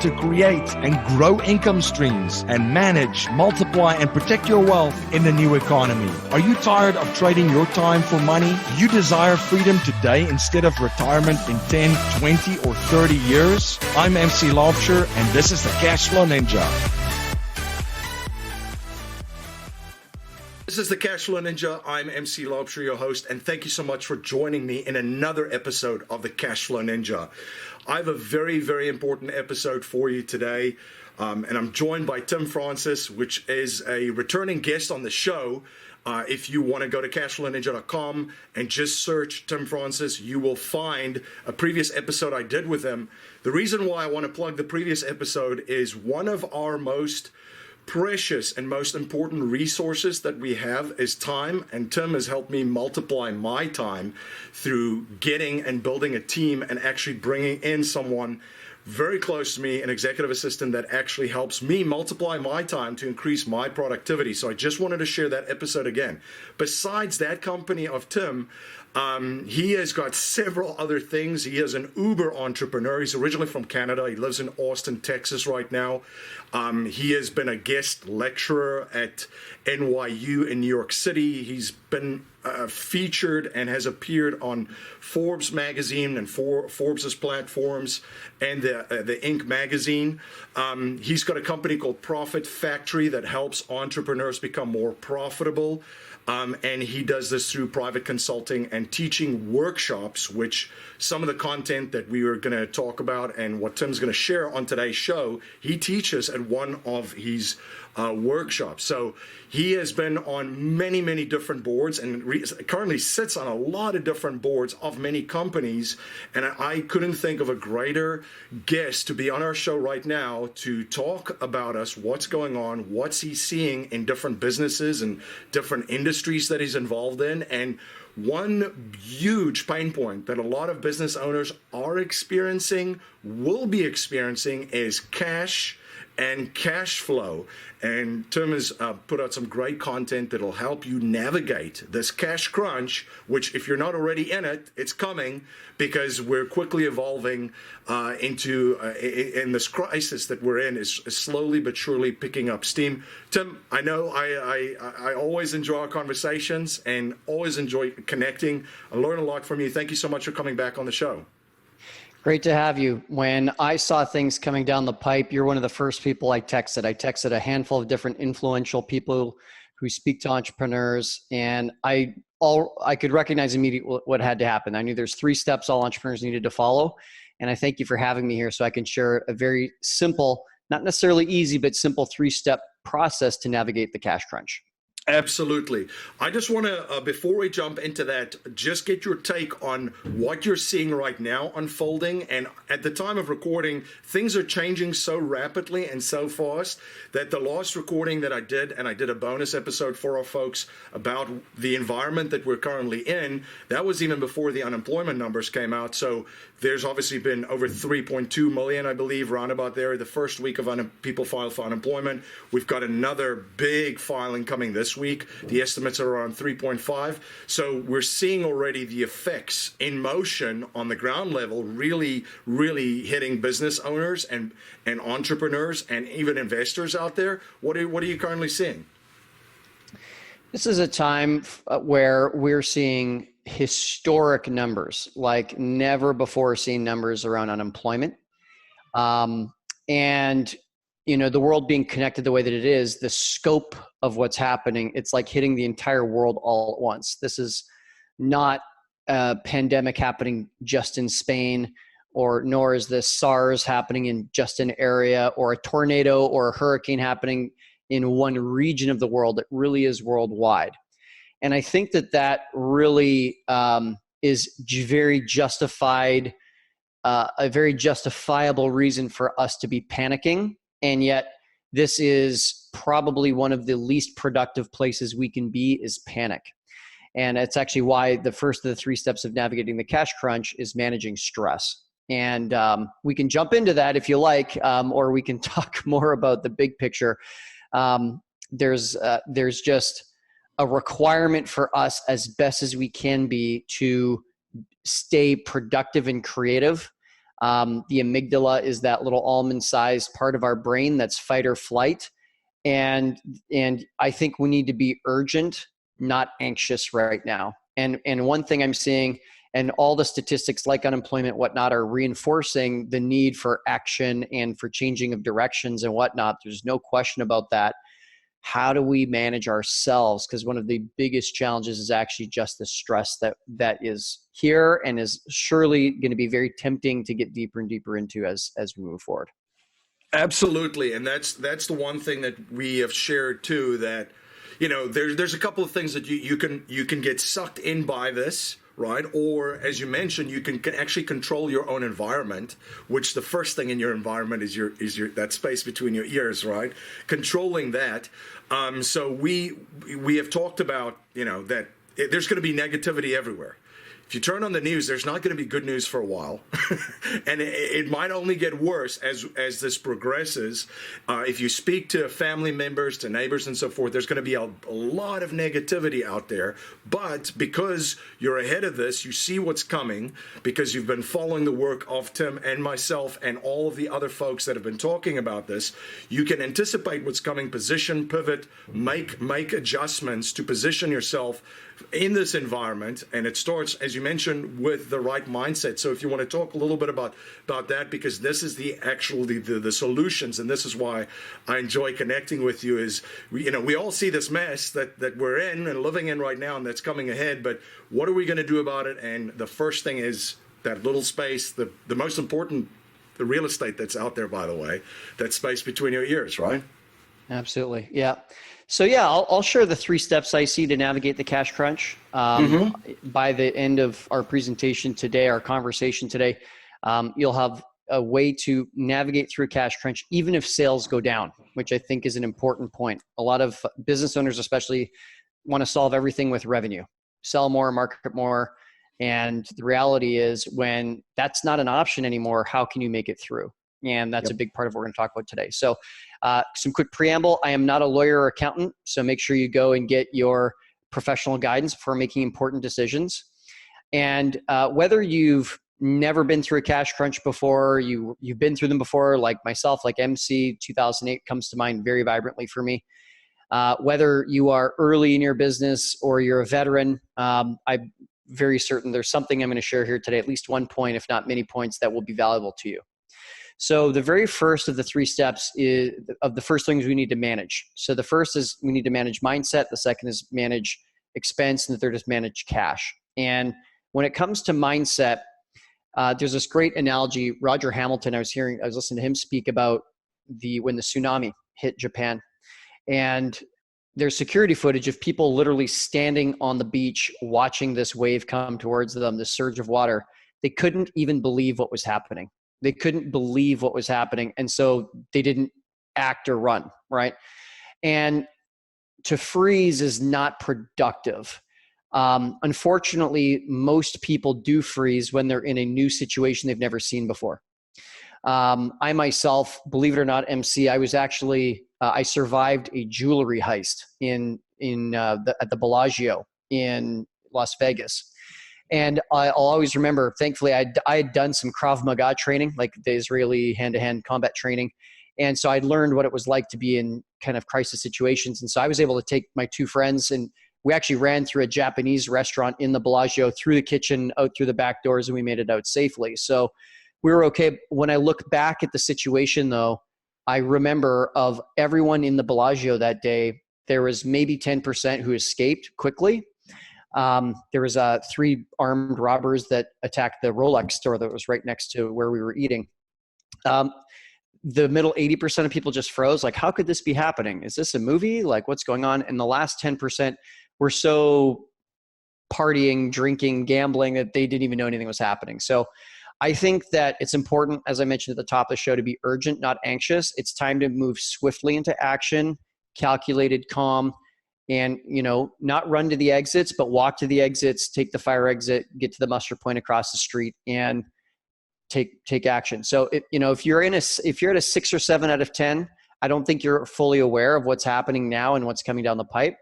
to create and grow income streams and manage, multiply, and protect your wealth in the new economy. Are you tired of trading your time for money? Do you desire freedom today instead of retirement in 10, 20, or 30 years? I'm MC Laubscher, and this is the Cashflow Ninja. This is the Cashflow Ninja. I'm MC Laubscher, your host, and thank you so much for joining me in another episode of the Cashflow Ninja. I have a very, very important episode for you today, and I'm joined by Tim Francis, which is a returning guest on the show. If you want to go to cashflowninja.com and just search Tim Francis, you will find a previous episode I did with him. The reason why I want to plug the previous episode is one of our most precious and most important resources that we have is time, and Tim has helped me multiply my time through getting and building a team and actually bringing in someone very close to me, an executive assistant that actually helps me multiply my time to increase my productivity. So I just wanted to share that episode again. Besides that company of Tim, he has got several other things. He is an Uber entrepreneur. He's originally from Canada. He lives in Austin, Texas right now. He has been a guest lecturer at NYU in New York City. He's been featured and has appeared on Forbes magazine and Forbes's platforms and the Inc. magazine. He's got a company called Profit Factory that helps entrepreneurs become more profitable. And he does this through private consulting and teaching workshops, which some of the content that we are going to talk about and what Tim's going to share on today's show, he teaches at one of his workshops. So he has been on many, many different boards and currently sits on a lot of different boards of many companies. And I couldn't think of a greater guest to be on our show right now to talk about us, what's going on, what's he seeing in different businesses and different industries that he's involved in. And one huge pain point that a lot of business owners are experiencing, will be experiencing, is cash and cash flow. And Tim has put out some great content that'll help you navigate this cash crunch, which if you're not already in it, it's coming, because we're quickly evolving into this crisis that we're in is slowly but surely picking up steam. Tim, I know I always enjoy our conversations and always enjoy connecting. I learn a lot from you. Thank you so much for coming back on the show. Great to have you. When I saw things coming down the pipe, you're one of the first people I texted. I texted a handful of different influential people who speak to entrepreneurs, and I could recognize immediately what had to happen. I knew there's 3 steps all entrepreneurs needed to follow, and I thank you for having me here so I can share a very simple, not necessarily easy, but simple 3-step process to navigate the cash crunch. Absolutely. I just want to, before we jump into that, just get your take on what you're seeing right now unfolding. And at the time of recording, things are changing so rapidly and so fast that the last recording that I did, and I did a bonus episode for our folks about the environment that we're currently in, that was even before the unemployment numbers came out. So there's obviously been over 3.2 million, I believe, roundabout there, the first week of people filed for unemployment. We've got another big filing coming this week. The estimates are around 3.5. So we're seeing already the effects in motion on the ground level, really, really hitting business owners and entrepreneurs and even investors out there. What are you currently seeing? This is a time where we're seeing historic numbers, like never before seen numbers around unemployment. And you know, the world being connected the way that it is, the scope of what's happening, it's like hitting the entire world all at once. This is not a pandemic happening just in Spain, nor is this SARS happening in just an area, or a tornado or a hurricane happening in one region of the world. It really is worldwide. And I think that really is very justified, a very justifiable reason for us to be panicking. And yet this is probably one of the least productive places we can be, is panic. And it's actually why the first of the 3 steps of navigating the cash crunch is managing stress. And we can jump into that if you like, or we can talk more about the big picture. There's just a requirement for us, as best as we can be, to stay productive and creative The amygdala is that little almond-sized part of our brain that's fight or flight. And I think we need to be urgent, not anxious right now. And one thing I'm seeing, and all the statistics like unemployment, whatnot, are reinforcing the need for action and for changing of directions and whatnot. There's no question about that. How do we manage ourselves? Because one of the biggest challenges is actually just the stress that is here and is surely going to be very tempting to get deeper and deeper into as we move forward. Absolutely. And that's the one thing that we have shared too, that, there's a couple of things that you can get sucked in by this, right? Or as you mentioned, you can actually control your own environment, which the first thing in your environment is your that space between your ears, right? Controlling that. So we have talked about, that there's going to be negativity everywhere. If you turn on the news, there's not going to be good news for a while. And it might only get worse as this progresses. If you speak to family members, to neighbors and so forth, there's going to be a lot of negativity out there. But because you're ahead of this, you see what's coming, because you've been following the work of Tim and myself and all of the other folks that have been talking about this, you can anticipate what's coming, position, pivot, make adjustments to position yourself in this environment. And it starts, as you mentioned, with the right mindset. So if you want to talk a little bit about that, because this is the solutions, and this is why I enjoy connecting with you, is we all see this mess that we're in and living in right now and that's coming ahead, but what are we going to do about it? And the first thing is that little space, the most important, the real estate that's out there, by the way, that space between your ears, right? Absolutely. Yeah. So yeah, I'll share the 3 steps I see to navigate the cash crunch. By the end of our presentation today, our conversation today, you'll have a way to navigate through a cash crunch, even if sales go down, which I think is an important point. A lot of business owners especially want to solve everything with revenue, sell more, market more. And the reality is, when that's not an option anymore, how can you make it through? And that's a big part of what we're going to talk about today. So some quick preamble. I am not a lawyer or accountant, so make sure you go and get your professional guidance before making important decisions. And whether you've never been through a cash crunch before, you've been through them before, like myself, like MC, 2008 comes to mind very vibrantly for me. Whether you are early in your business or you're a veteran, I'm very certain there's something I'm going to share here today, at least one point, if not many points, that will be valuable to you. So the very first of the 3 steps is of the first things we need to manage. So the first is we need to manage mindset. The second is manage expense. And the third is manage cash. And when it comes to mindset, there's this great analogy. Roger Hamilton, I was listening to him speak about when the tsunami hit Japan. And there's security footage of people literally standing on the beach watching this wave come towards them, this surge of water. They couldn't even believe what was happening. They couldn't believe what was happening. And so they didn't act or run, right? And to freeze is not productive. Unfortunately, most people do freeze when they're in a new situation they've never seen before. I myself, believe it or not, MC, I was actually, I survived a jewelry heist at the Bellagio in Las Vegas. And I'll always remember, thankfully, I had done some Krav Maga training, like the Israeli hand-to-hand combat training. And so I'd learned what it was like to be in kind of crisis situations. And so I was able to take my 2 friends, and we actually ran through a Japanese restaurant in the Bellagio, through the kitchen, out through the back doors, and we made it out safely. So we were okay. When I look back at the situation, though, I remember of everyone in the Bellagio that day, there was maybe 10% who escaped quickly. There was 3 armed robbers that attacked the Rolex store that was right next to where we were eating. The middle 80% of people just froze. Like, how could this be happening? Is this a movie? Like, what's going on? And the last 10% were so partying, drinking, gambling that they didn't even know anything was happening. So I think that it's important, as I mentioned at the top of the show, to be urgent, not anxious. It's time to move swiftly into action, calculated, calm, and, not run to the exits, but walk to the exits, take the fire exit, get to the muster point across the street, and take action. So if you're at a 6 or 7 out of 10, I don't think you're fully aware of what's happening now and what's coming down the pipe.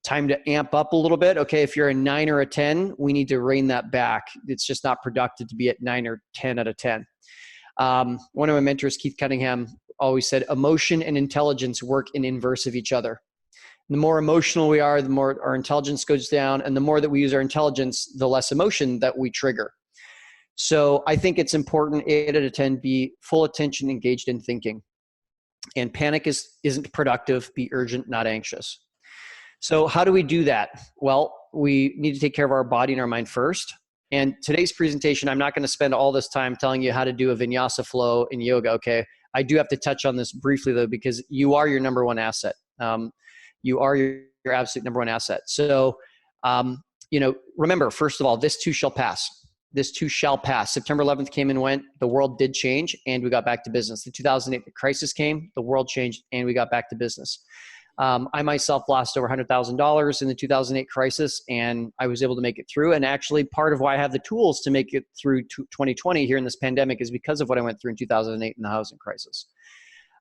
time to amp up a little bit. Okay, if you're a 9 or a 10, we need to rein that back. It's just not productive to be at 9 or 10 out of 10. One of my mentors, Keith Cunningham, always said, emotion and intelligence work in inverse of each other. The more emotional we are, the more our intelligence goes down. And the more that we use our intelligence, the less emotion that we trigger. So I think it's important, 8 out of 10, be full attention, engaged in thinking. And panic isn't productive. Be urgent, not anxious. So how do we do that? Well, we need to take care of our body and our mind first. And today's presentation, I'm not going to spend all this time telling you how to do a vinyasa flow in yoga, okay? I do have to touch on this briefly, though, because you are your number one asset. You are your absolute number one asset. So, remember, first of all, this too shall pass. This too shall pass. September 11th came and went. The world did change, and we got back to business. The 2008 crisis came. The world changed, and we got back to business. I myself lost over $100,000 in the 2008 crisis, and I was able to make it through. And actually, part of why I have the tools to make it through 2020 here in this pandemic is because of what I went through in 2008 in the housing crisis.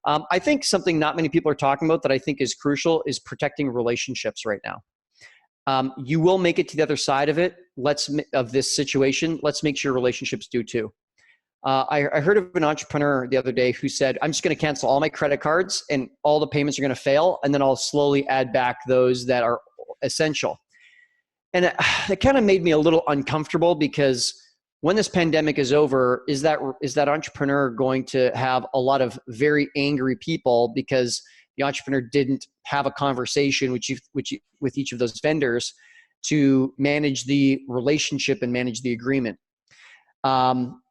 I think something not many people are talking about that I think is crucial is protecting relationships right now. You will make it to the other side of it. Of this situation. Let's make sure relationships do too. I heard of an entrepreneur the other day who said, I'm just going to cancel all my credit cards and all the payments are going to fail. And then I'll slowly add back those that are essential. And it kind of made me a little uncomfortable because when this pandemic is over, is that entrepreneur going to have a lot of very angry people because the entrepreneur didn't have a conversation with each of those vendors to manage the relationship and manage the agreement?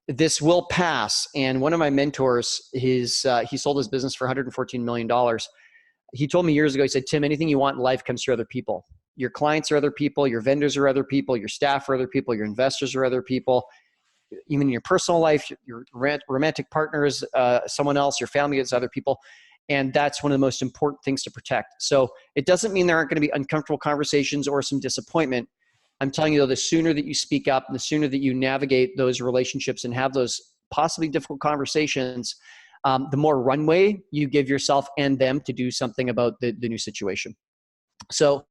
This will pass. And one of my mentors, he sold his business for $114 million. He told me years ago, he said, Tim, anything you want in life comes through other people. Your clients are other people, your vendors are other people, your staff are other people, your investors are other people. Even in your personal life, your romantic partner is someone else, your family is other people. And that's one of the most important things to protect. So it doesn't mean there aren't going to be uncomfortable conversations or some disappointment. I'm telling you, though, the sooner that you speak up and the sooner that you navigate those relationships and have those possibly difficult conversations, the more runway you give yourself and them to do something about the new situation. So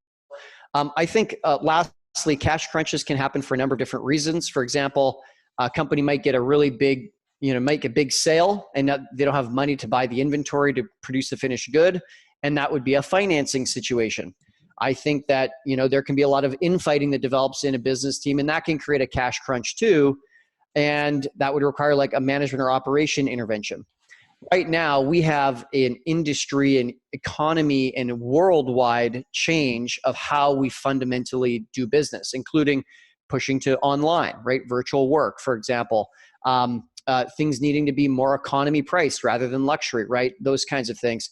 I think lastly, cash crunches can happen for a number of different reasons. For example, a company might get a really big, make a big sale and they don't have money to buy the inventory to produce the finished good. And that would be a financing situation. I think that, there can be a lot of infighting that develops in a business team, and that can create a cash crunch too. And that would require like a management or operation intervention. Right now, we have an industry and economy and worldwide change of how we fundamentally do business, including pushing to online, right? Virtual work, for example. Things needing to be more economy priced rather than luxury, right? Those kinds of things.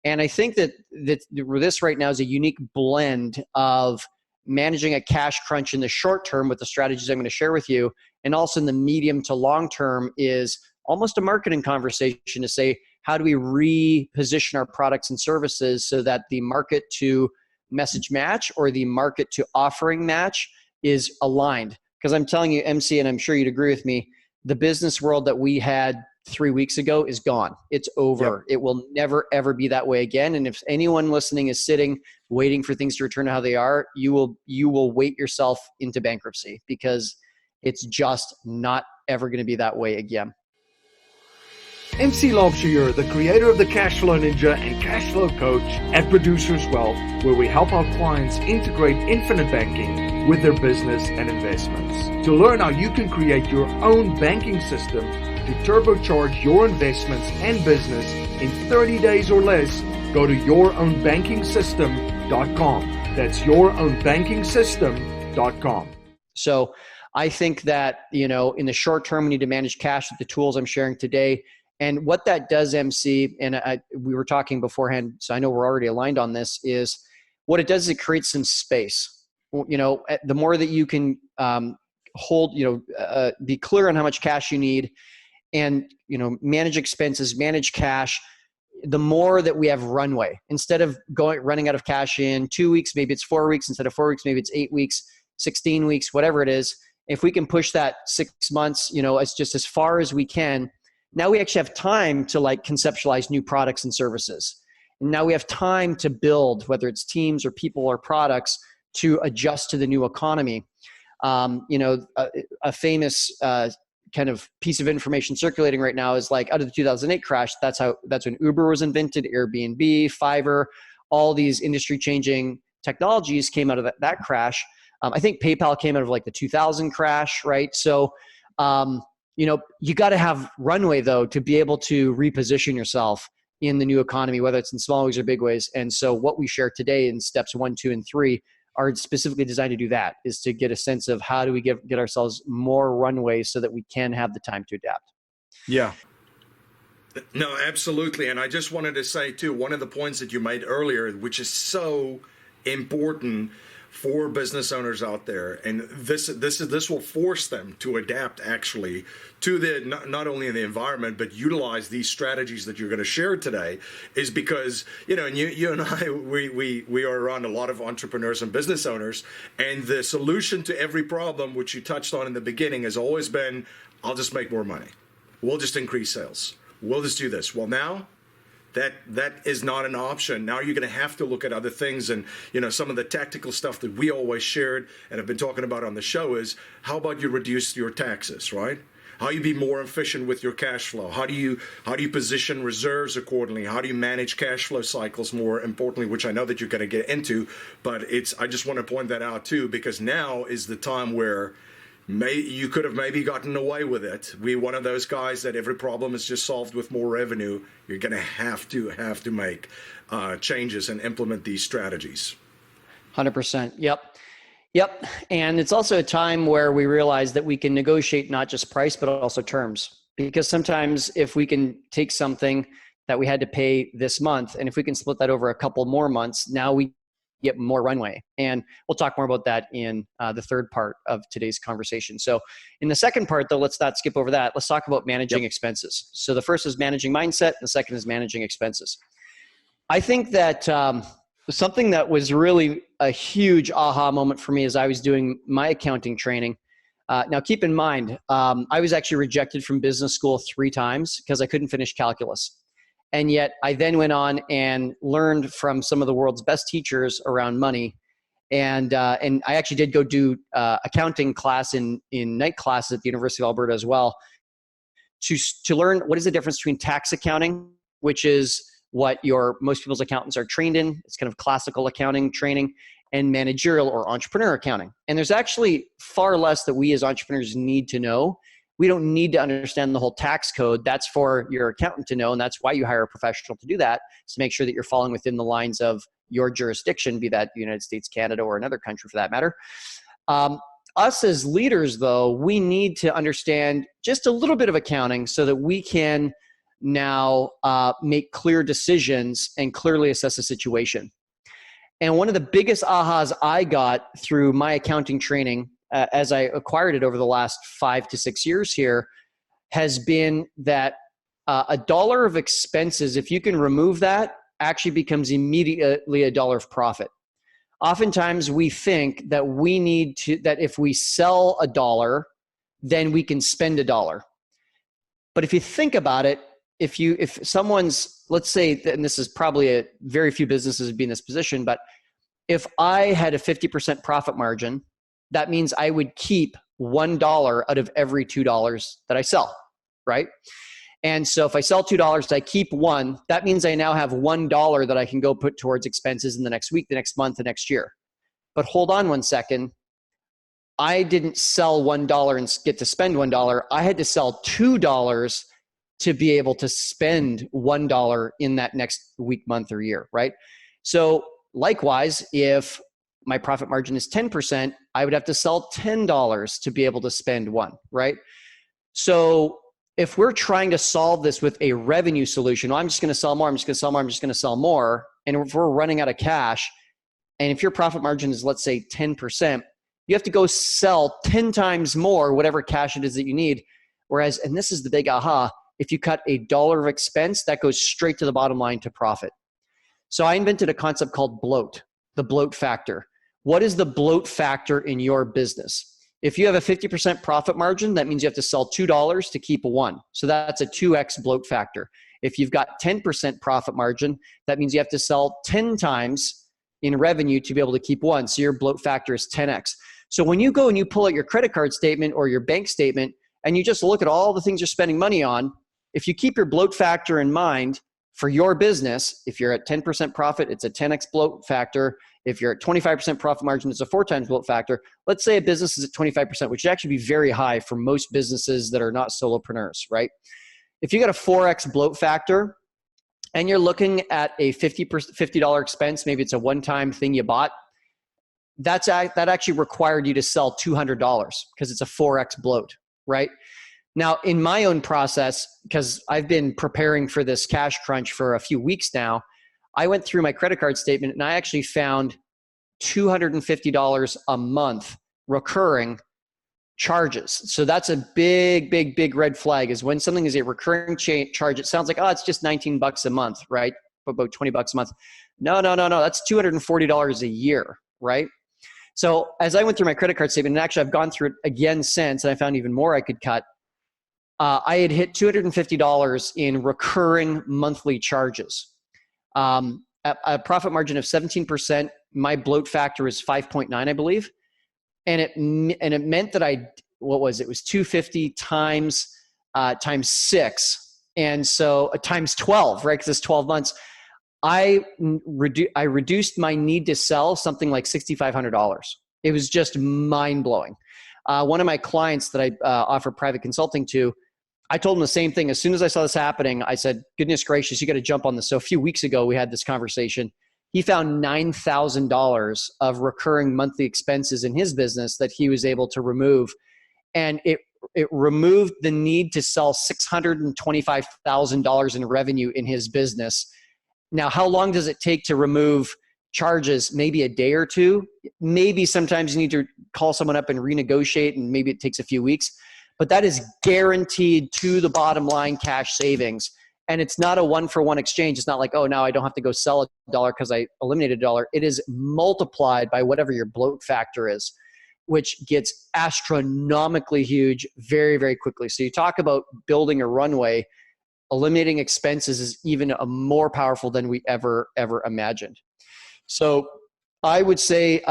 And I think that this right now is a unique blend of managing a cash crunch in the short term with the strategies I'm going to share with you, and also in the medium to long term is almost a marketing conversation to say, how do we reposition our products and services so that the market to message match or the market to offering match is aligned? Because I'm telling you, MC, and I'm sure you'd agree with me, the business world that we had 3 weeks ago is gone. It's over. Yep. It will never, ever be that way again. And if anyone listening is sitting, waiting for things to return to how they are, you will wait yourself into bankruptcy because it's just not ever going to be that way again. MC Laubscher, the creator of the Cashflow Ninja and Cashflow Coach at Producers Wealth, where we help our clients integrate infinite banking with their business and investments. To learn how you can create your own banking system to turbocharge your investments and business in 30 days or less, go to yourownbankingsystem.com. That's yourownbankingsystem.com. So I think that, in the short term, we need to manage cash with the tools I'm sharing today. And what that does, MC, and we were talking beforehand, so I know we're already aligned on this, is what it does is it creates some space. The more that you can hold, be clear on how much cash you need and, manage expenses, manage cash, the more that we have runway. Instead of running out of cash in 2 weeks, maybe it's 4 weeks. Instead of 4 weeks, maybe it's 8 weeks, 16 weeks, whatever it is. If we can push that 6 months, it's just as far as we can. Now we actually have time to conceptualize new products and services. And now we have time to build, whether it's teams or people or products, to adjust to the new economy. A famous kind of piece of information circulating right now is like, out of the 2008 crash, that's when Uber was invented, Airbnb, Fiverr, all these industry changing technologies came out of that crash. I think PayPal came out of like the 2000 crash, right? So, you got to have runway though to be able to reposition yourself in the new economy, whether it's in small ways or big ways. And so what we share today in steps 1, 2, and 3 are specifically designed to do that, is to get a sense of how do we get ourselves more runway so that we can have the time to adapt. Yeah. No, absolutely. And I just wanted to say too, one of the points that you made earlier, which is so important for business owners out there, and this will force them to adapt actually to the not only in the environment but utilize these strategies that you're going to share today, is because and you and I we are around a lot of entrepreneurs and business owners, and the solution to every problem, which you touched on in the beginning, has always been, I'll just make more money, we'll just increase sales, we'll just do this. Well, now that is not an option. Now you're going to have to look at other things. And, some of the tactical stuff that we always shared and have been talking about on the show is, how about you reduce your taxes, right? How you be more efficient with your cash flow? How do you position reserves accordingly? How do you manage cash flow cycles more importantly, which I know that you're going to get into, but I just want to point that out too, because now is the time where you could have maybe gotten away with it. We're one of those guys that every problem is just solved with more revenue. You're going to have to make changes and implement these strategies. 100%. Yep. And it's also a time where we realize that we can negotiate not just price, but also terms. Because sometimes if we can take something that we had to pay this month, and if we can split that over a couple more months, now we get more runway. And we'll talk more about that in the third part of today's conversation. So in the second part though, let's not skip over that. Let's talk about managing expenses. So the first is managing mindset. And the second is managing expenses. I think that something that was really a huge aha moment for me as I was doing my accounting training. Now keep in mind, I was actually rejected from business school 3 times because I couldn't finish calculus. And yet I then went on and learned from some of the world's best teachers around money. And I actually did go do accounting class in night classes at the University of Alberta as well, to learn what is the difference between tax accounting, which is what most people's accountants are trained in. It's kind of classical accounting training, and managerial or entrepreneur accounting. And there's actually far less that we as entrepreneurs need to know. We don't need to understand the whole tax code. That's for your accountant to know, and that's why you hire a professional to do that, to make sure that you're falling within the lines of your jurisdiction, be that the United States, Canada, or another country for that matter. Us as leaders, though, we need to understand just a little bit of accounting so that we can now make clear decisions and clearly assess a situation. And one of the biggest ahas I got through my accounting training as I acquired it over the last 5 to 6 years here has been that $1 of expenses, if you can remove that, actually becomes immediately $1 of profit. Oftentimes we think that that if we sell $1, then we can spend $1. But if you think about it, if someone's, let's say, and this is probably very few businesses would be in this position, but if I had a 50% profit margin, that means I would keep $1 out of every $2 that I sell, right? And so if I sell $2, I keep $1, that means I now have $1 that I can go put towards expenses in the next week, the next month, the next year. But hold on one second. I didn't sell $1 and get to spend $1. I had to sell $2 to be able to spend $1 in that next week, month, or year, right? So likewise, if my profit margin is 10%, I would have to sell $10 to be able to spend $1, right? So if we're trying to solve this with a revenue solution, I'm just going to sell more, I'm just going to sell more, I'm just going to sell more. And if we're running out of cash, and if your profit margin is, let's say, 10%, you have to go sell 10 times more, whatever cash it is that you need. Whereas, and this is the big aha, if you cut $1 of expense, that goes straight to the bottom line to profit. So I invented a concept called bloat, the bloat factor. What is the bloat factor in your business? If you have a 50% profit margin, that means you have to sell $2 to keep $1. So that's a 2x bloat factor. If you've got 10% profit margin, that means you have to sell 10 times in revenue to be able to keep one. So your bloat factor is 10x. So when you go and you pull out your credit card statement or your bank statement and you just look at all the things you're spending money on, if you keep your bloat factor in mind for your business, if you're at 10% profit, it's a 10x bloat factor. If you're at 25% profit margin, it's a 4 times bloat factor. Let's say a business is at 25%, which would actually be very high for most businesses that are not solopreneurs, right? If you got a 4x bloat factor and you're looking at a $50 expense, maybe it's a one-time thing you bought, that actually required you to sell $200 because it's a 4x bloat, right? Now, in my own process, because I've been preparing for this cash crunch for a few weeks now, I went through my credit card statement and I actually found $250 a month recurring charges. So that's a big red flag, is when something is a recurring charge. It sounds like, oh, it's just $19 a month, right? About $20 a month. No. That's $240 a year, right? So as I went through my credit card statement, and actually I've gone through it again since, and I found even more I could cut. I had hit $250 in recurring monthly charges. At a profit margin of 17%, my bloat factor is 5.9, I believe. And it meant that it was 250 times 6. And so times 12, right? Because it's 12 months. I reduced my need to sell something like $6,500. It was just mind blowing. One of my clients that I offer private consulting to, I told him the same thing. As soon as I saw this happening, I said, goodness gracious, you got to jump on this. So a few weeks ago, we had this conversation. He found $9,000 of recurring monthly expenses in his business that he was able to remove. And it removed the need to sell $625,000 in revenue in his business. Now, how long does it take to remove charges? Maybe a day or two. Maybe sometimes you need to call someone up and renegotiate, and maybe it takes a few weeks. But that is guaranteed to the bottom line cash savings. And it's not a one-for-one exchange. It's not like, oh, now I don't have to go sell $1 because I eliminated $1. It is multiplied by whatever your bloat factor is, which gets astronomically huge very, very quickly. So you talk about building a runway. Eliminating expenses is even more powerful than we ever imagined. So I would say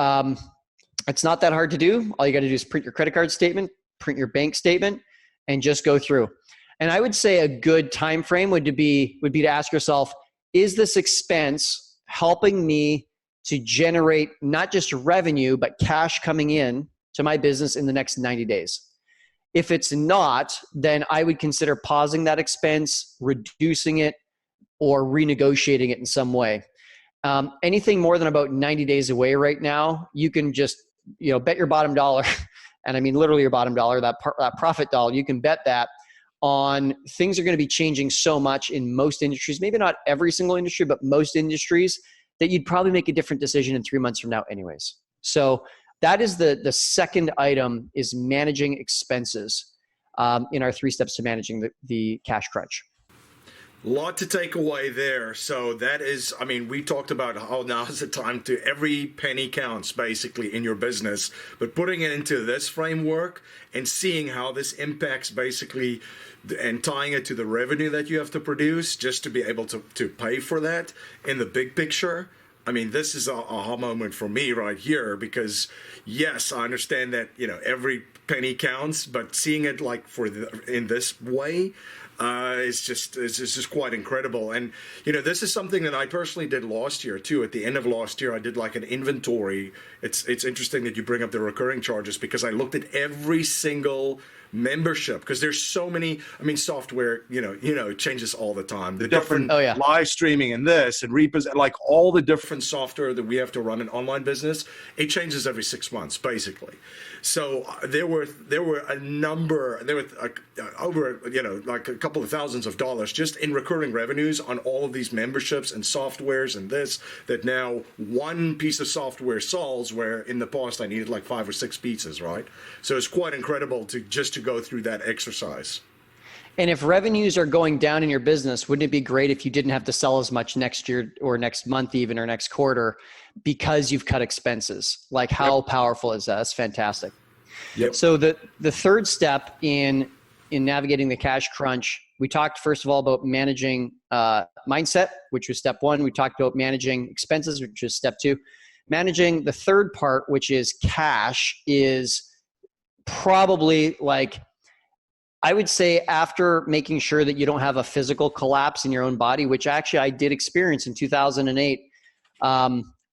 it's not that hard to do. All you got to do is print your credit card statement, print your bank statement, and just go through. And I would say a good time frame would be to ask yourself, is this expense helping me to generate not just revenue, but cash coming in to my business in the next 90 days? If it's not, then I would consider pausing that expense, reducing it, or renegotiating it in some way. Anything more than about 90 days away right now, you can just bet your bottom dollar, and I mean literally your bottom dollar, that profit dollar, you can bet that on things are going to be changing so much in most industries, maybe not every single industry, but most industries, that you'd probably make a different decision in 3 months from now anyways. So that is the second item, is managing expenses in our 3 steps to managing the cash crunch. A lot to take away there. So that is, I mean, we talked about how now is the time to every penny counts basically in your business, but putting it into this framework and seeing how this impacts basically and tying it to the revenue that you have to produce just to be able to pay for that in the big picture. I mean, this is a aha moment for me right here, because yes, I understand that, every penny counts, but seeing it like in this way, it's just quite incredible. And this is something that I personally did last year too. At the end of last year, I did like an inventory. It's interesting that you bring up the recurring charges, because I looked at every single membership, because there's so many. I mean, software, it changes all the time. The different live streaming and this and like all the different software that we have to run an online business, it changes every 6 months basically. So there were a number, over like a couple of thousands of dollars just in recurring revenues on all of these memberships and softwares and this, that now one piece of software solves, where in the past I needed like 5 or 6 pieces, right? So it's quite incredible to go through that exercise. And if revenues are going down in your business, wouldn't it be great if you didn't have to sell as much next year or next month even, or next quarter, because you've cut expenses? Like, how powerful is that? That's fantastic. Yep. So the third step in navigating the cash crunch We talked, first of all, about managing mindset, which was step one. We talked about managing expenses, which was step two. Managing the third part, which is cash, is probably like, I would say after making sure that you don't have a physical collapse in your own body, which actually I did experience in 2008.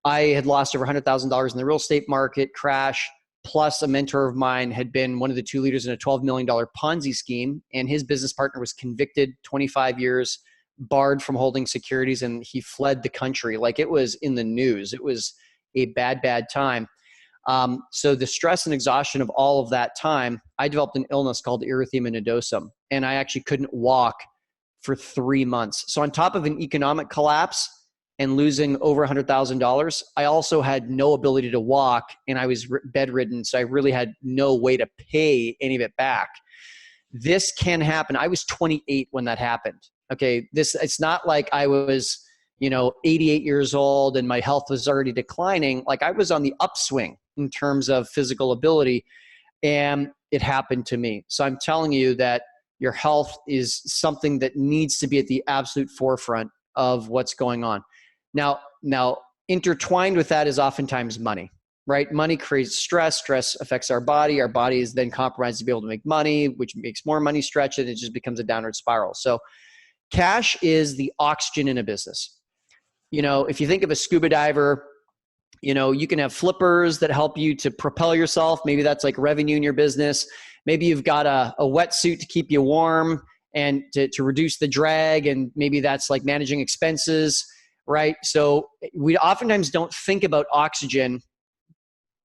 I had lost over $100,000 in the real estate market crash. Plus, a mentor of mine had been one of the two leaders in a $12 million Ponzi scheme, and his business partner was convicted, 25 years, barred from holding securities, and he fled the country. Like, it was in the news. It was a bad, bad time. So the stress and exhaustion of all of that time, I developed an illness called erythema nodosum, and I actually couldn't walk for 3 months. So on top of an economic collapse and losing over $100,000, I also had no ability to walk, and I was bedridden. So I really had no way to pay any of it back. This can happen. I was 28 when that happened. Okay. It's not like I was, 88 years old and my health was already declining. Like, I was on the upswing in terms of physical ability, and it happened to me. So I'm telling you that your health is something that needs to be at the absolute forefront of what's going on. Now, intertwined with that is oftentimes money, right? Money creates stress. Stress affects our body. Our body is then compromised to be able to make money, which makes more money stretch, and it just becomes a downward spiral. So cash is the oxygen in a business. If you think of a scuba diver, you can have flippers that help you to propel yourself. Maybe that's like revenue in your business. Maybe you've got a wetsuit to keep you warm and to reduce the drag, and maybe that's like managing expenses. Right? So we oftentimes don't think about oxygen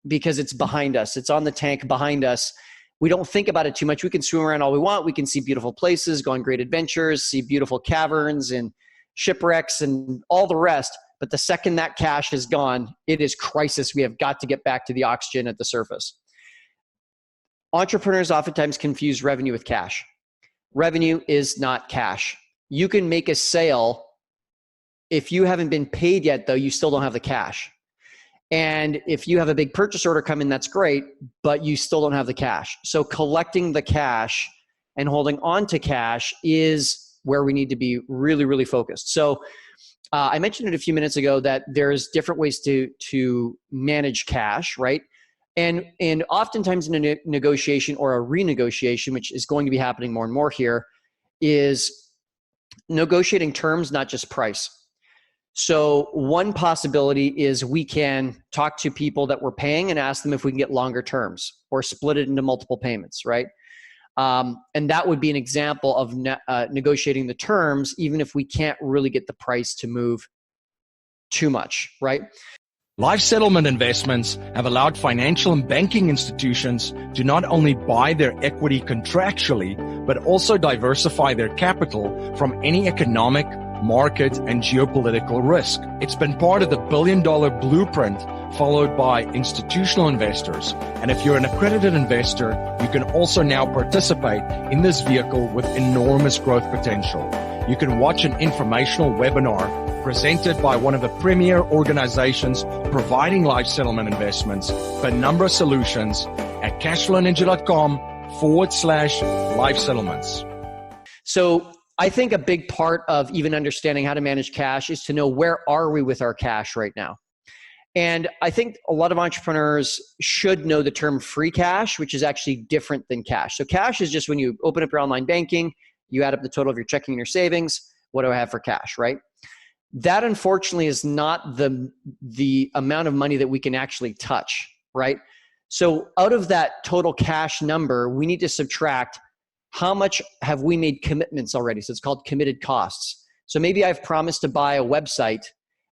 because it's behind us. It's on the tank behind us. We don't think about it too much. We can swim around all we want. We can see beautiful places, go on great adventures, see beautiful caverns and shipwrecks and all the rest. But the second that cash is gone, it is crisis. We have got to get back to the oxygen at the surface. Entrepreneurs oftentimes confuse revenue with cash. Revenue is not cash. You can make a sale. If you haven't been paid yet, though, you still don't have the cash. And if you have a big purchase order come in, that's great, but you still don't have the cash. So collecting the cash and holding on to cash is where we need to be really, really focused. So I mentioned it a few minutes ago that there's different ways to manage cash, right? And oftentimes in a negotiation or a renegotiation, which is going to be happening more and more here, is negotiating terms, not just price. So one possibility is we can talk to people that we're paying and ask them if we can get longer terms or split it into multiple payments, right? And that would be an example of negotiating the terms, even if we can't really get the price to move too much, right? Life settlement investments have allowed financial and banking institutions to not only buy their equity contractually, but also diversify their capital from any economic, market, and geopolitical risk. It's been part of the billion-dollar blueprint followed by institutional investors. And if you're an accredited investor, you can also now participate in this vehicle with enormous growth potential. You can watch an informational webinar presented by one of the premier organizations providing life settlement investments, Penumbra Solutions, at cashflowninja.com/life settlements. So I think a big part of even understanding how to manage cash is to know where are we with our cash right now. And I think a lot of entrepreneurs should know the term free cash, which is actually different than cash. So cash is just when you open up your online banking, you add up the total of your checking and your savings. What do I have for cash, right? That unfortunately is not the amount of money that we can actually touch, right? So out of that total cash number, we need to subtract how much have we made commitments already. So it's called committed costs. So maybe I've promised to buy a website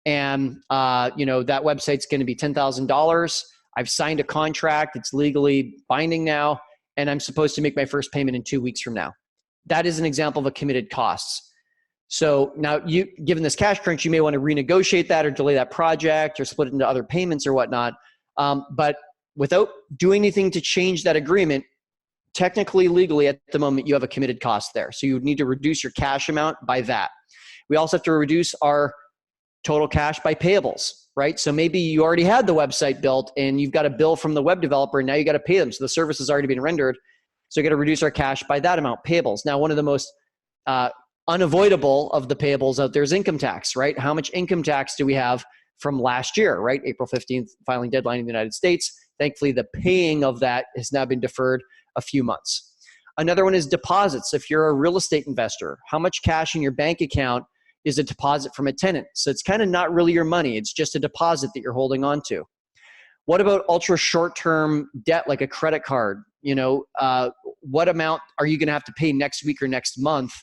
and that website's going to be $10,000. I've signed a contract. It's legally binding now. And I'm supposed to make my first payment in 2 weeks from now. That is an example of a committed costs. So now given this cash crunch, you may want to renegotiate that or delay that project or split it into other payments or whatnot. But without doing anything to change that agreement, technically, legally, at the moment, you have a committed cost there. So you would need to reduce your cash amount by that. We also have to reduce our total cash by payables, right? So maybe you already had the website built and you've got a bill from the web developer and now you got to pay them. So the service has already been rendered. So you got to reduce our cash by that amount, payables. Now, one of the most unavoidable of the payables out there is income tax, right? How much income tax do we have from last year, right? April 15th filing deadline in the United States. Thankfully, the paying of that has now been deferred a few months. Another one is deposits. If you're a real estate investor, how much cash in your bank account is a deposit from a tenant? So it's kind of not really your money. It's just a deposit that you're holding on to. What about ultra short-term debt like a credit card? What amount are you going to have to pay next week or next month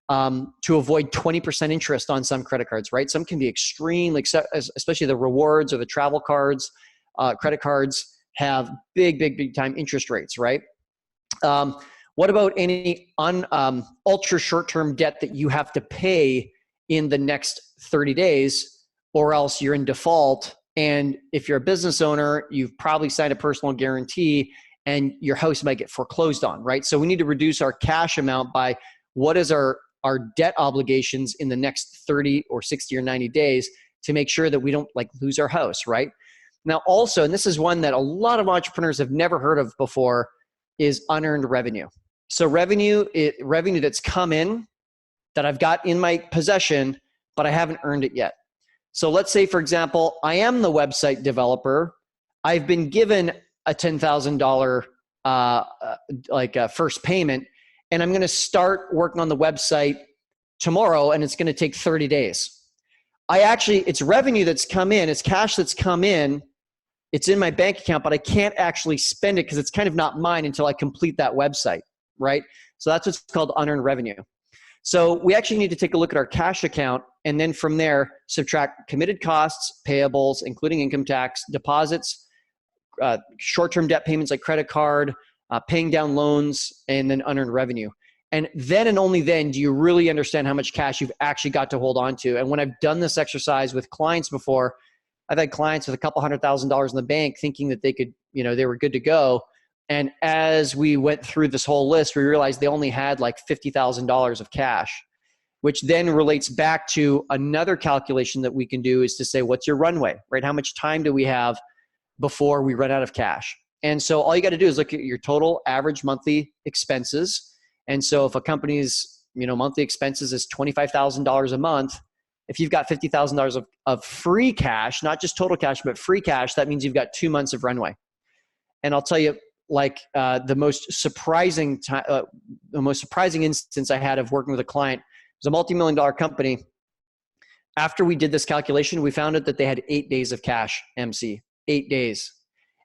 to avoid 20% interest on some credit cards, right? Some can be extreme, like especially the rewards or the travel cards. Credit cards have big time interest rates, right? What about any ultra short-term debt that you have to pay in the next 30 days, or else you're in default? And if you're a business owner, you've probably signed a personal guarantee and your house might get foreclosed on, right? So we need to reduce our cash amount by what is our debt obligations in the next 30 or 60 or 90 days to make sure that we don't lose our house, right? Now also, and this is one that a lot of entrepreneurs have never heard of before, is unearned revenue. So revenue that's come in that I've got in my possession, but I haven't earned it yet. So let's say, for example, I am the website developer. I've been given a $10,000 first payment, and I'm going to start working on the website tomorrow, and it's going to take 30 days. It's revenue that's come in, it's cash that's come in, it's in my bank account, but I can't actually spend it because it's kind of not mine until I complete that website, right? So that's what's called unearned revenue. So we actually need to take a look at our cash account, and then from there, subtract committed costs, payables, including income tax, deposits, short-term debt payments like credit card, paying down loans, and then unearned revenue. And then and only then do you really understand how much cash you've actually got to hold on to. And when I've done this exercise with clients before, I've had clients with a couple $100,000 in the bank thinking that they could, they were good to go. And as we went through this whole list, we realized they only had like $50,000 of cash, which then relates back to another calculation that we can do, is to say, what's your runway, right? How much time do we have before we run out of cash? And so all you got to do is look at your total average monthly expenses. And so if a company's, monthly expenses is $25,000 a month, if you've got $50,000 of free cash, not just total cash, but free cash, that means you've got 2 months of runway. And I'll tell you, the most surprising instance I had of working with a client was a multi-million-dollar company. After we did this calculation, we found out that they had 8 days of cash, MC, 8 days.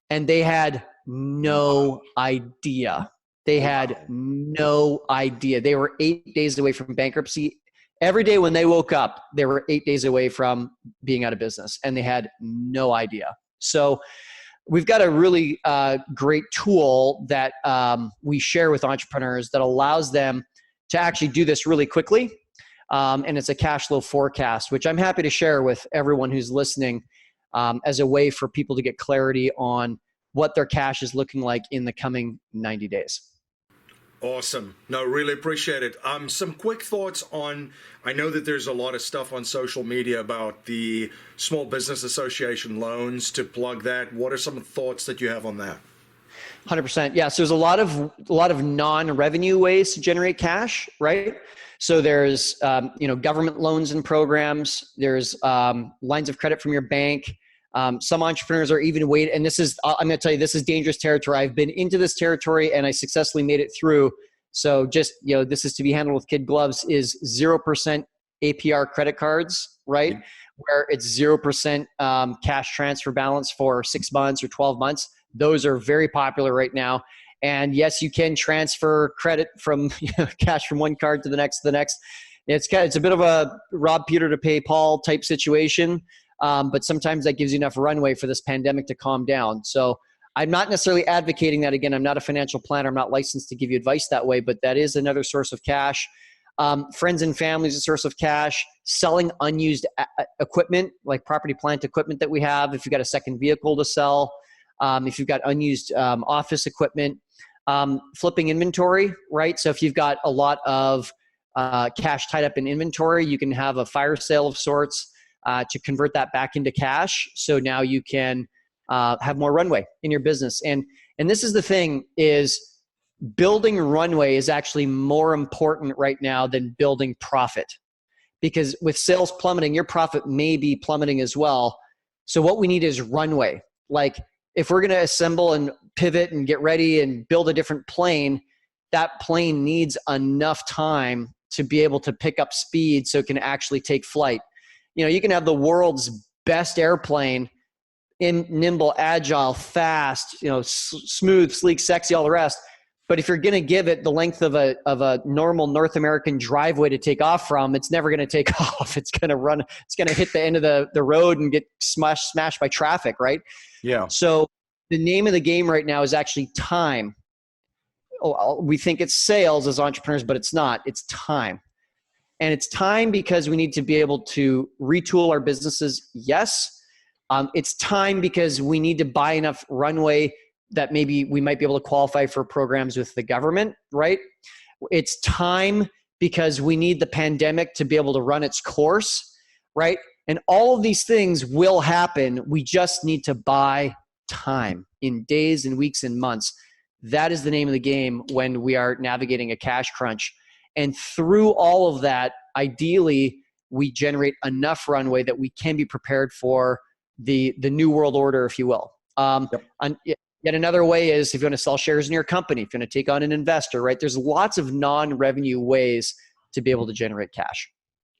And they had no idea. They had no idea. They were 8 days away from bankruptcy. Every day when they woke up, they were 8 days away from being out of business, and they had no idea. So we've got a really great tool that we share with entrepreneurs that allows them to actually do this really quickly. And it's a cash flow forecast, which I'm happy to share with everyone who's listening as a way for people to get clarity on what their cash is looking like in the coming 90 days. Awesome. No, really appreciate it. Some quick thoughts on, I know that there's a lot of stuff on social media about the Small Business Association loans. To plug that, what are some thoughts that you have on that? 100%. Yeah. So there's a lot of non-revenue ways to generate cash, right? So there's, government loans and programs. There's lines of credit from your bank. Some entrepreneurs are even waiting, and I'm going to tell you, this is dangerous territory. I've been into this territory and I successfully made it through. So just, this is to be handled with kid gloves, is 0% APR credit cards, right? Yeah. Where it's 0% cash transfer balance for 6 months or 12 months. Those are very popular right now. And yes, you can transfer credit from cash from one card to the next. It's a bit of a rob Peter to pay Paul type situation. But sometimes that gives you enough runway for this pandemic to calm down. So I'm not necessarily advocating that. Again, I'm not a financial planner. I'm not licensed to give you advice that way, but that is another source of cash. Friends and family is a source of cash. Selling unused equipment, like property, plant equipment that we have. If you've got a second vehicle to sell, if you've got unused office equipment, flipping inventory, right? So if you've got a lot of cash tied up in inventory, you can have a fire sale of sorts to convert that back into cash. So now you can have more runway in your business. And this is the thing, is building runway is actually more important right now than building profit, because with sales plummeting, your profit may be plummeting as well. So what we need is runway. Like if we're going to assemble and pivot and get ready and build a different plane, that plane needs enough time to be able to pick up speed so it can actually take flight. You know, you can have the world's best airplane, nimble, agile, fast, you know, smooth, sleek, sexy, all the rest. But if you're going to give it the length of a normal North American driveway to take off from, it's never going to take off. It's going to run. It's going to hit the end of the road and get smashed by traffic, right? Yeah. So the name of the game right now is actually time. We think it's sales as entrepreneurs, but it's not. It's time. And it's time because we need to be able to retool our businesses. Yes. It's time because we need to buy enough runway that maybe we might be able to qualify for programs with the government, right? It's time because we need the pandemic to be able to run its course, right? And all of these things will happen. We just need to buy time in days and weeks and months. That is the name of the game when we are navigating a cash crunch. And through all of that, ideally, we generate enough runway that we can be prepared for the new world order, if you will. Yet another way is if you want to sell shares in your company, if you want to take on an investor, right? There's lots of non-revenue ways to be able to generate cash.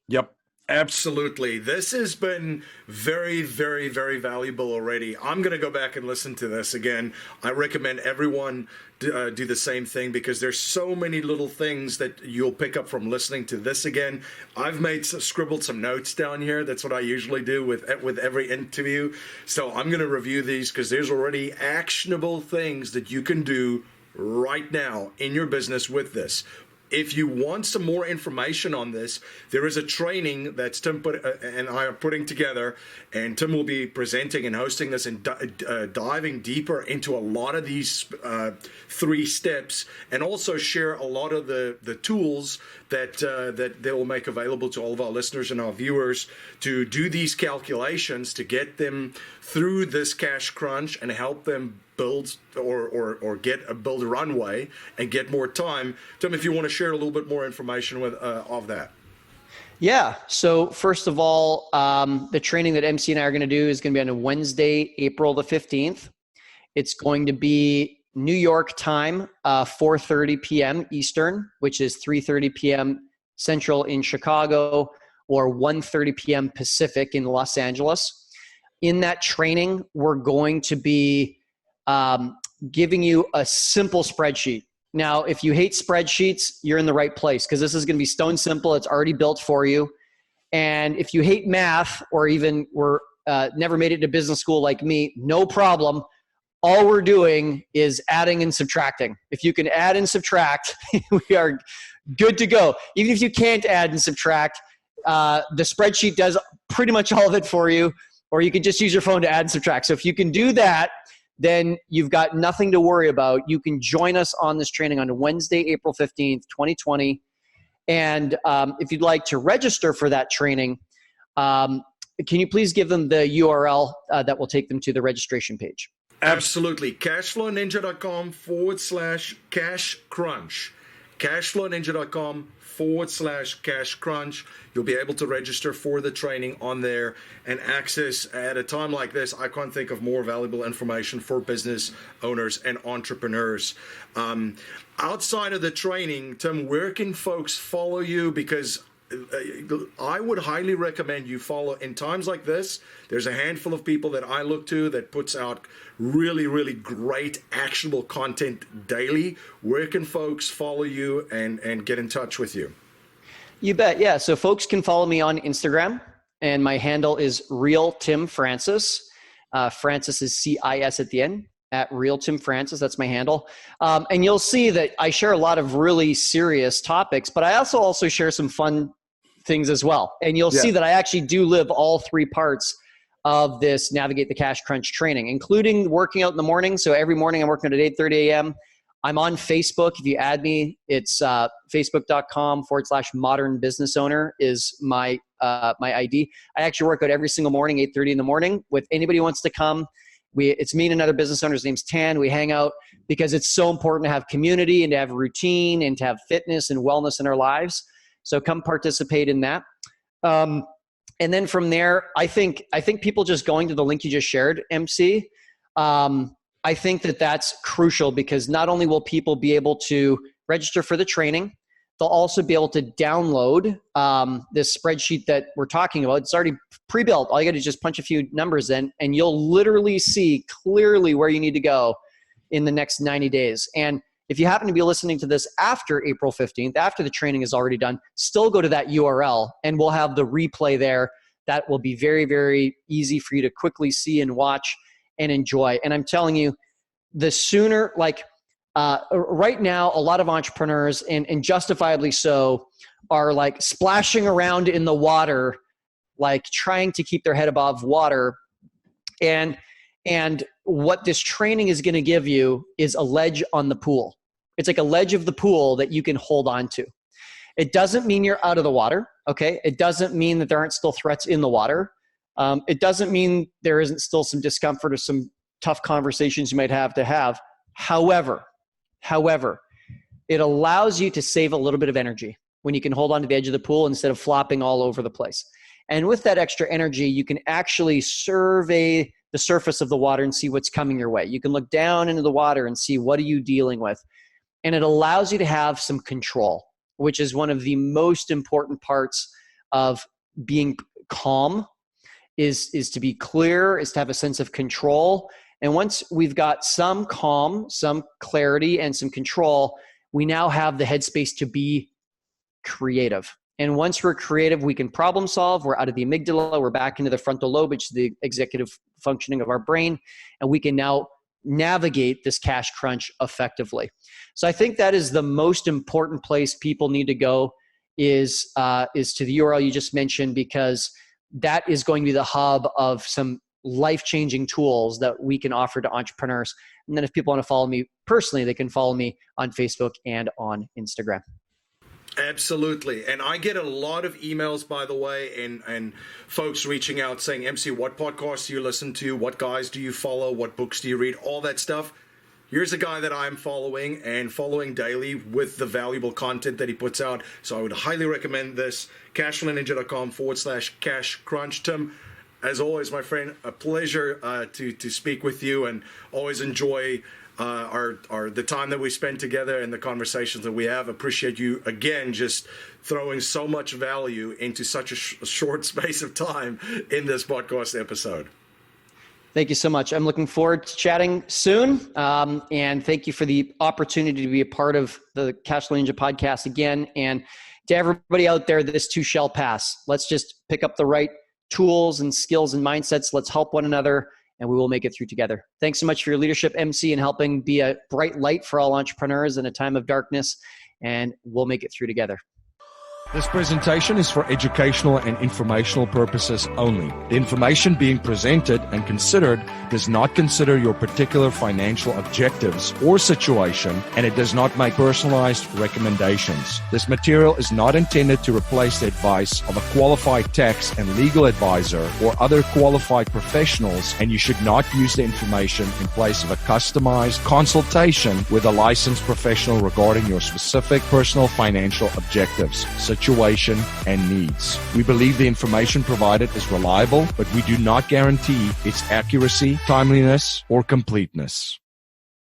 Yep. Absolutely. This has been very, very, very valuable already. I'm going to go back and listen to this again. I recommend everyone do the same thing because there's so many little things that you'll pick up from listening to this again. I've scribbled some notes down here. That's what I usually do with every interview. So I'm going to review these because there's already actionable things that you can do right now in your business with this. If you want some more information on this, there is a training that Tim and I are putting together, and Tim will be presenting and hosting this and diving deeper into a lot of these 3 steps, and also share a lot of the tools that they will make available to all of our listeners and our viewers to do these calculations to get them through this cash crunch and help them build or build a runway and get more time. Tim, if you want to share a little bit more information of that. Yeah. So first of all, the training that MC and I are going to do is going to be on a Wednesday, April the 15th. It's going to be New York time, 4:30 p.m. Eastern, which is 3:30 p.m. Central in Chicago, or 1:30 p.m. Pacific in Los Angeles. In that training, we're going to be giving you a simple spreadsheet. Now, if you hate spreadsheets, you're in the right place because this is going to be stone simple. It's already built for you. And if you hate math or even never made it to business school like me, no problem. All we're doing is adding and subtracting. If you can add and subtract, we are good to go. Even if you can't add and subtract, the spreadsheet does pretty much all of it for you, or you can just use your phone to add and subtract. So if you can do that, then you've got nothing to worry about. You can join us on this training on Wednesday, April 15th, 2020. And if you'd like to register for that training, can you please give them the URL that will take them to the registration page? Absolutely. Cashflowninja.com/cash crunch. Cashflowninja.com/cash crunch. You'll be able to register for the training on there and access at a time like this. I can't think of more valuable information for business owners and entrepreneurs. Outside of the training, Tim, where can folks follow you? Because I would highly recommend you follow in times like this. There's a handful of people that I look to that puts out really, really great actionable content daily. Where can folks follow you and get in touch with you? You bet. Yeah. So folks can follow me on Instagram, and my handle is Real Tim Francis. Francis is CIS at the end, at Real Tim Francis. That's my handle. And you'll see that I share a lot of really serious topics, but I also share some fun things as well. And you'll see that I actually do live all 3 parts of this Navigate the Cash Crunch training, including working out in the morning. So every morning I'm working at 8:30 a.m. I'm on Facebook. If you add me, it's facebook.com/modern business owner is my ID. I actually work out every single morning, 8:30 in the morning, with anybody who wants to come It's me and another business owner. His name's Tan. We hang out because it's so important to have community and to have routine and to have fitness and wellness in our lives. So come participate in that. And then from there, I think people just going to the link you just shared, MC, I think that's crucial, because not only will people be able to register for the training, they'll also be able to download this spreadsheet that we're talking about. It's already pre-built. All you got to do is just punch a few numbers in, and you'll literally see clearly where you need to go in the next 90 days. And if you happen to be listening to this after April 15th, after the training is already done, still go to that URL, and we'll have the replay there. That will be very, very easy for you to quickly see and watch and enjoy. And I'm telling you, the sooner, right now, a lot of entrepreneurs, and justifiably so, are like splashing around in the water, like trying to keep their head above water. And what this training is going to give you is a ledge on the pool. It's like a ledge of the pool that you can hold on to. It doesn't mean you're out of the water, okay? It doesn't mean that there aren't still threats in the water. It doesn't mean there isn't still some discomfort or some tough conversations you might have to have. However, it allows you to save a little bit of energy when you can hold on to the edge of the pool instead of flopping all over the place. And with that extra energy, you can actually survey the surface of the water and see what's coming your way. You can look down into the water and see, what are you dealing with? And it allows you to have some control, which is one of the most important parts of being calm, is to be clear, is to have a sense of control. And once we've got some calm, some clarity, and some control, we now have the headspace to be creative. And once we're creative, we can problem solve. We're out of the amygdala. We're back into the frontal lobe, which is the executive functioning of our brain. And we can now navigate this cash crunch effectively. So I think that is the most important place people need to go, is to the URL you just mentioned, because that is going to be the hub of some life-changing tools that we can offer to entrepreneurs. And then if people want to follow me personally, they can follow me on Facebook and on Instagram. Absolutely. And I get a lot of emails, by the way, and folks reaching out saying, MC, what podcasts do you listen to? What guys do you follow? What books do you read? All that stuff. Here's a guy that I'm following daily with the valuable content that he puts out. So I would highly recommend this, cashflowninja.com/cash crunch. Tim, as always, my friend, a pleasure to speak with you, and always enjoy the time that we spend together and the conversations that we have. Appreciate you again, just throwing so much value into such a short space of time in this podcast episode. Thank you so much. I'm looking forward to chatting soon. And thank you for the opportunity to be a part of the Cashflow Ninja podcast again. And to everybody out there, this too shall pass. Let's just pick up the right tools and skills and mindsets. Let's help one another, and we will make it through together. Thanks so much for your leadership, MC, and helping be a bright light for all entrepreneurs in a time of darkness, and we'll make it through together. This presentation is for educational and informational purposes only. The information being presented and considered does not consider your particular financial objectives or situation, and it does not make personalized recommendations. This material is not intended to replace the advice of a qualified tax and legal advisor or other qualified professionals, and you should not use the information in place of a customized consultation with a licensed professional regarding your specific personal financial objectives, situation, and needs. We believe the information provided is reliable, but we do not guarantee its accuracy, timeliness, or completeness.